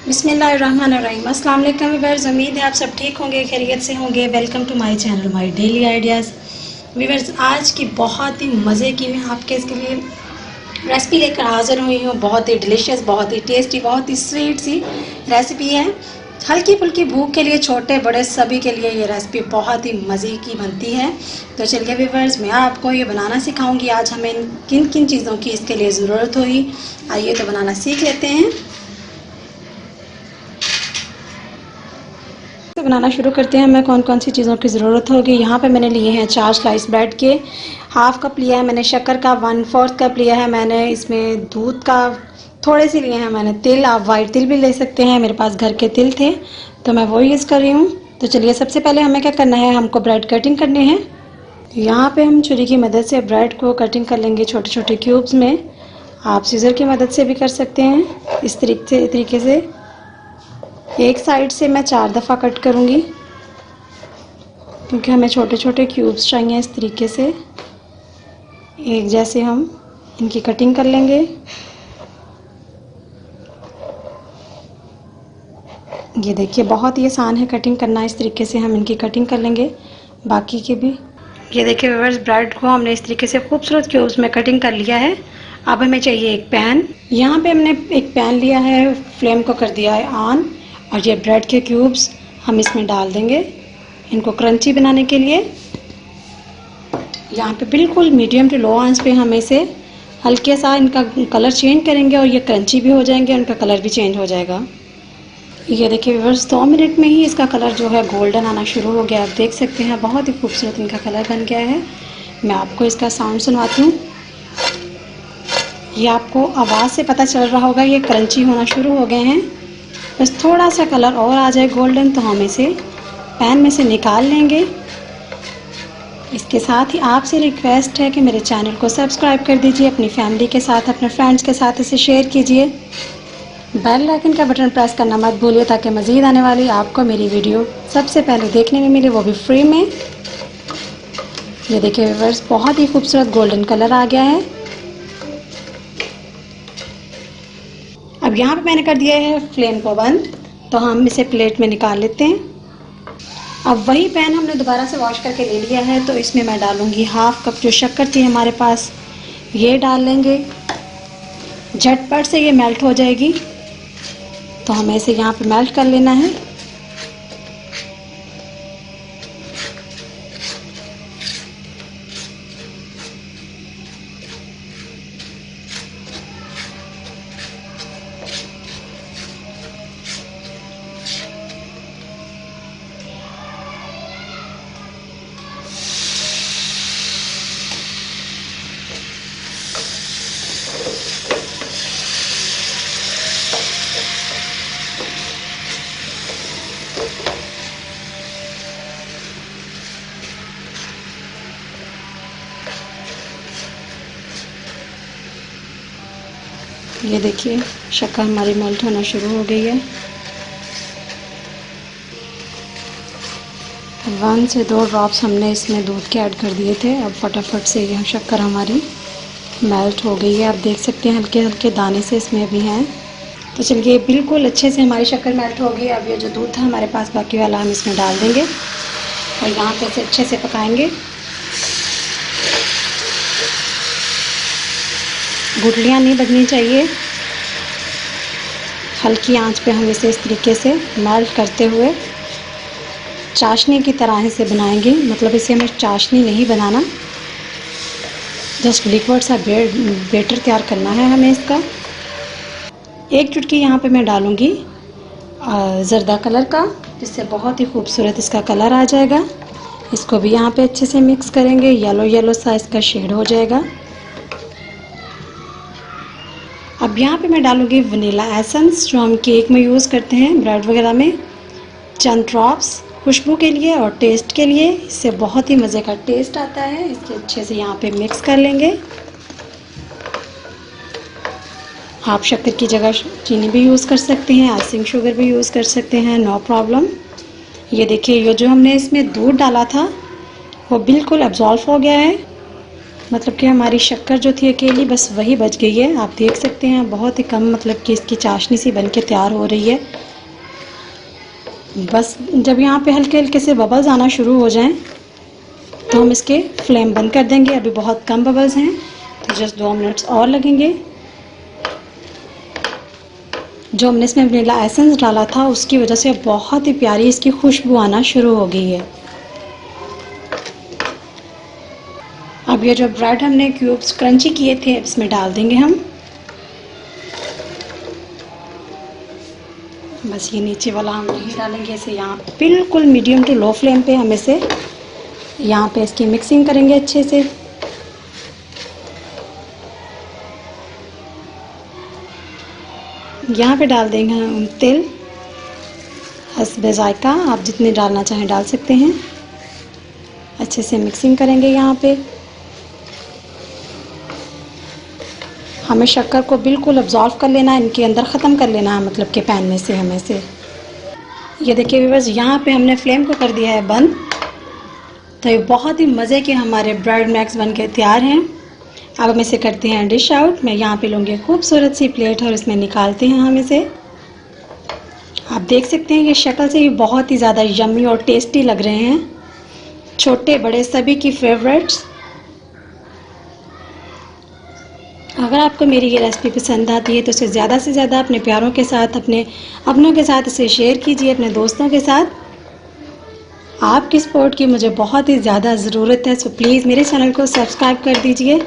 बिस्मिल्लाहिर्रहमानिर्रहीम। अस्सलाम वालेकुम व्यूअर्स, उम्मीद है आप सब ठीक होंगे, खैरियत से होंगे। Welcome to my channel my daily ideas. Viewers, आज की बहुत ही मज़े की मैं आपके इसके लिए रेसिपी लेकर हाज़िर हुई हूँ। बहुत ही डिलीशियस, बहुत ही टेस्टी, बहुत ही स्वीट सी रेसिपी है। हल्की फुल्की भूख के लिए, छोटे बड़े सभी के लिए ये रेसिपी बहुत ही मज़े की बनती है। तो चलिए व्यूअर्स, मैं आपको ये बनाना सिखाऊंगी। आज हमें किन किन चीज़ों की इसके लिए ज़रूरत होगी, आइए तो बनाना सीख लेते हैं। तो बनाना शुरू करते हैं। हमें कौन कौन सी चीज़ों की ज़रूरत होगी। यहाँ पे मैंने लिए हैं 4 स्लाइस ब्रेड के, हाफ़ कप लिया है मैंने शक्कर का, 1/4 कप लिया है मैंने इसमें दूध का, थोड़े से लिए हैं मैंने तिल। आप वाइट तिल भी ले सकते हैं, मेरे पास घर के तिल थे तो मैं वो यूज़ कर रही हूँ। तो चलिए, सबसे पहले हमें क्या करना है, हमको ब्रेड कटिंग करनी है। यहाँ पे हम छुरी की मदद से ब्रेड को कटिंग कर लेंगे छोटे छोटे क्यूब्स में। आप सीज़र की मदद से भी कर सकते हैं। इस तरीके से एक साइड से मैं 4 दफ़ा कट करूँगी, क्योंकि हमें छोटे छोटे क्यूब्स चाहिए। इस तरीके से एक जैसे हम इनकी कटिंग कर लेंगे। ये देखिए, बहुत ही आसान है कटिंग करना। इस तरीके से हम इनकी कटिंग कर लेंगे बाकी के भी। ये देखिए व्यूअर्स, ब्रेड को हमने इस तरीके से खूबसूरत क्यूब्स में कटिंग कर लिया है। अब हमें चाहिए एक पैन। यहाँ पे हमने एक पैन लिया है, फ्लेम को कर दिया है ऑन, और ये ब्रेड के क्यूब्स हम इसमें डाल देंगे इनको क्रंची बनाने के लिए। यहाँ पे बिल्कुल मीडियम टू लो आंच पे हम इसे हल्के सा इनका कलर चेंज करेंगे, और ये क्रंची भी हो जाएंगे, उनका कलर भी चेंज हो जाएगा। ये देखिए व्यूअर्स, 2 मिनट में ही इसका कलर जो है गोल्डन आना शुरू हो गया। आप देख सकते हैं बहुत ही खूबसूरत इनका कलर बन गया है। मैं आपको इसका साउंड सुनवाती हूँ। ये आपको आवाज़ से पता चल रहा होगा, ये क्रंची होना शुरू हो गए हैं। बस थोड़ा सा कलर और आ जाए गोल्डन तो हम इसे पैन में से निकाल लेंगे। इसके साथ ही आपसे रिक्वेस्ट है कि मेरे चैनल को सब्सक्राइब कर दीजिए, अपनी फैमिली के साथ, अपने फ्रेंड्स के साथ इसे शेयर कीजिए। बेल आइकन का बटन प्रेस करना मत भूलिए, ताकि मज़ीद आने वाली आपको मेरी वीडियो सबसे पहले देखने में मिले, वो भी फ्री में। ये देखिए व्यूअर्स, बहुत ही खूबसूरत गोल्डन कलर आ गया है। अब यहाँ पे मैंने कर दिया है फ्लेम को बंद, तो हम इसे प्लेट में निकाल लेते हैं। अब वही पैन हमने दोबारा से वॉश करके ले लिया है, तो इसमें मैं डालूँगी हाफ़ कप जो शक्कर थी हमारे पास, ये डाल लेंगे। झटपट से ये मेल्ट हो जाएगी, तो हमें इसे यहाँ पे मेल्ट कर लेना है। ये देखिए, शक्कर हमारी मेल्ट होना शुरू हो गई है। 1 से 2 ड्रॉप्स हमने इसमें दूध के ऐड कर दिए थे। अब फटाफट से ये शक्कर हमारी मेल्ट हो गई है। आप देख सकते हैं हल्के हल्के दाने से इसमें भी हैं। तो चलिए, बिल्कुल अच्छे से हमारी शक्कर मेल्ट हो गई। अब ये जो दूध था हमारे पास बाकी वाला हम इसमें डाल देंगे, और यहाँ पे इसे अच्छे से पकाएंगे। गुठलियाँ नहीं लगनी चाहिए, हल्की आंच पे हम इसे इस तरीके से मेल्ट करते हुए चाशनी की तरह से बनाएंगे। मतलब इसे हमें चाशनी नहीं बनाना, जस्ट लिक्विड सा बेटर तैयार करना है हमें इसका। एक चुटकी यहाँ पे मैं डालूँगी ज़र्दा कलर का, जिससे बहुत ही खूबसूरत इसका कलर आ जाएगा। इसको भी यहाँ पे अच्छे से मिक्स करेंगे, येलो येलो सा इसका शेड हो जाएगा। अब यहाँ पे मैं डालूँगी वनीला एसेंस, जो हम केक में यूज़ करते हैं, ब्रेड वगैरह में। चंद ड्रॉप्स खुशबू के लिए और टेस्ट के लिए, इससे बहुत ही मज़े का टेस्ट आता है। इसके अच्छे से यहाँ पे मिक्स कर लेंगे। आप शक्कर की जगह चीनी भी यूज़ कर सकते हैं, आइसिंग शुगर भी यूज़ कर सकते हैं, नो प्रॉब्लम। ये देखिए, ये जो हमने इसमें दूध डाला था वो बिल्कुल एब्जॉल्व हो गया है। मतलब कि हमारी शक्कर जो थी अकेली बस वही बच गई है। आप देख सकते हैं बहुत ही कम, मतलब कि इसकी चाशनी सी बन के तैयार हो रही है। बस जब यहाँ पे हल्के हल्के से बबल्स आना शुरू हो जाएं तो हम इसके फ्लेम बंद कर देंगे। अभी बहुत कम बबल्स हैं तो जस्ट 2 मिनट्स और लगेंगे। जो हमने इसमें वनीला एसेंस डाला था उसकी वजह से बहुत ही प्यारी इसकी खुशबू आना शुरू हो गई है। अब ये जो ब्रेड हमने क्यूब्स क्रंची किए थे इसमें डाल देंगे हम। बस ये नीचे वाला हम नहीं डालेंगे, इसे यहाँ बिल्कुल मीडियम टू लो फ्लेम पे हम इसे यहाँ पे इसकी मिक्सिंग करेंगे अच्छे से। यहाँ पे डाल देंगे हम तेल हस्बे जायका, आप जितने डालना चाहें डाल सकते हैं। अच्छे से मिक्सिंग करेंगे। यहाँ पे हमें शक्कर को बिल्कुल अब्जॉर्व कर लेना है, इनके अंदर ख़त्म कर लेना है, मतलब कि पैन में से हमें से। ये देखिए व्यूअर्स, यहाँ पे हमने फ्लेम को कर दिया है बंद। तो ये बहुत ही मज़े के हमारे ब्रेड मैक्स बन के तैयार हैं। अब हम इसे करते हैं डिश आउट। मैं यहाँ पे लूँगी खूबसूरत सी प्लेट और इसमें निकालते हैं हम इसे। आप देख सकते हैं ये शक्ल से ही बहुत ही ज़्यादा यम्मी और टेस्टी लग रहे हैं, छोटे बड़े सभी की फेवरेट्स। अगर आपको मेरी ये रेसिपी पसंद आती है तो इसे ज़्यादा से ज़्यादा अपने प्यारों के साथ, अपने अपनों के साथ इसे शेयर कीजिए, अपने दोस्तों के साथ। आपकी सपोर्ट की मुझे बहुत ही ज़्यादा ज़रूरत है, सो प्लीज़ मेरे चैनल को सब्सक्राइब कर दीजिए।